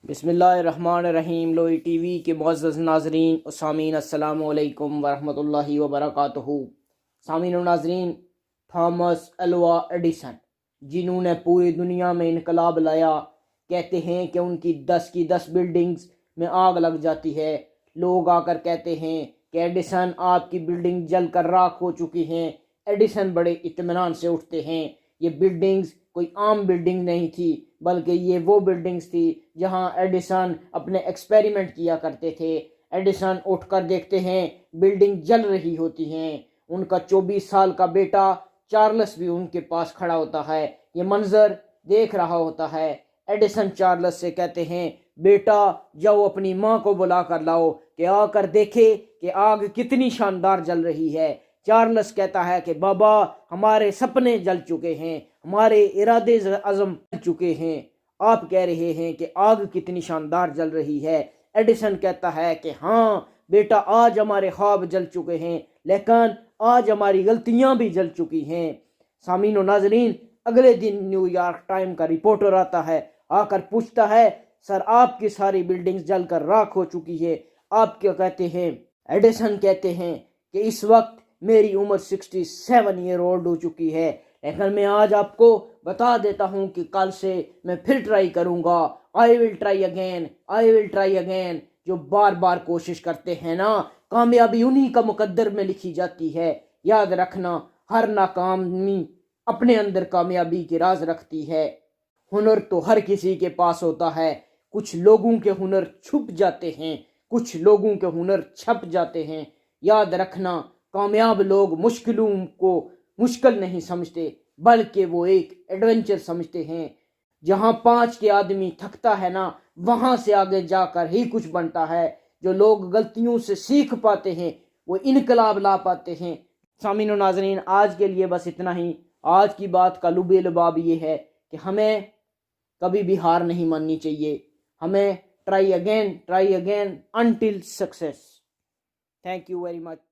بسم اللہ الرحمن الرحیم۔ لوئی ٹی وی کے معزز ناظرین و سامعین، السلام علیکم ورحمۃ اللہ وبرکاتہ۔ سامعین و ناظرین، تھامس ایلوا ایڈیسن، جنہوں نے پوری دنیا میں انقلاب لایا، کہتے ہیں کہ ان کی 10 بلڈنگز میں آگ لگ جاتی ہے۔ لوگ آ کر کہتے ہیں کہ ایڈیسن، آپ کی بلڈنگ جل کر راکھ ہو چکی ہیں۔ ایڈیسن بڑے اطمینان سے اٹھتے ہیں۔ یہ بلڈنگز کوئی عام بلڈنگ نہیں تھی، بلکہ یہ وہ بلڈنگز تھی جہاں ایڈیسن اپنے ایکسپیریمنٹ کیا کرتے تھے۔ ایڈیسن اٹھ کر دیکھتے ہیں بلڈنگ جل رہی ہوتی ہیں۔ ان کا 24 سال کا بیٹا چارلس بھی ان کے پاس کھڑا ہوتا ہے، یہ منظر دیکھ رہا ہوتا ہے۔ ایڈیسن چارلس سے کہتے ہیں، بیٹا جاؤ اپنی ماں کو بلا کر لاؤ کہ آ کر دیکھے کہ آگ کتنی شاندار جل رہی ہے۔ چارلس کہتا ہے کہ بابا، ہمارے سپنے جل چکے ہیں، ہمارے ارادے عزم جل چکے ہیں، آپ کہہ رہے ہیں کہ آگ کتنی شاندار جل رہی ہے۔ ایڈیسن کہتا ہے کہ ہاں بیٹا، آج ہمارے خواب جل چکے ہیں، لیکن آج ہماری غلطیاں بھی جل چکی ہیں۔ سامعین و ناظرین، اگلے دن نیو یارک ٹائم کا رپورٹر آتا ہے، آ کر پوچھتا ہے، سر آپ کی ساری بلڈنگز جل کر راکھ ہو چکی ہے، آپ کیا کہتے ہیں؟ ایڈیسن کہتے ہیں کہ اس وقت میری عمر 67 ایئر اولڈ ہو چکی ہے، لیکن میں آج آپ کو بتا دیتا ہوں کہ کل سے میں پھر ٹرائی کروں گا۔ I will try again, I will try again. جو بار بار کوشش کرتے ہیں نا، کامیابی انہی کا مقدر میں لکھی جاتی ہے۔ یاد رکھنا، ہر ناکامی اپنے اندر کامیابی کے راز رکھتی ہے۔ ہنر تو ہر کسی کے پاس ہوتا ہے، کچھ لوگوں کے ہنر چھپ جاتے ہیں، کچھ لوگوں کے ہنر چھپ جاتے ہیں۔ یاد رکھنا، کامیاب لوگ مشکلوں کو مشکل نہیں سمجھتے، بلکہ وہ ایک ایڈونچر سمجھتے ہیں۔ جہاں 5 کے آدمی تھکتا ہے نا، وہاں سے آگے جا کر ہی کچھ بنتا ہے۔ جو لوگ غلطیوں سے سیکھ پاتے ہیں، وہ انقلاب لا پاتے ہیں۔ سامعین و ناظرین، آج کے لیے بس اتنا ہی۔ آج کی بات کا لب لباب یہ ہے کہ ہمیں کبھی بھی ہار نہیں ماننی چاہیے۔ ہمیں try again until success. Thank you very much.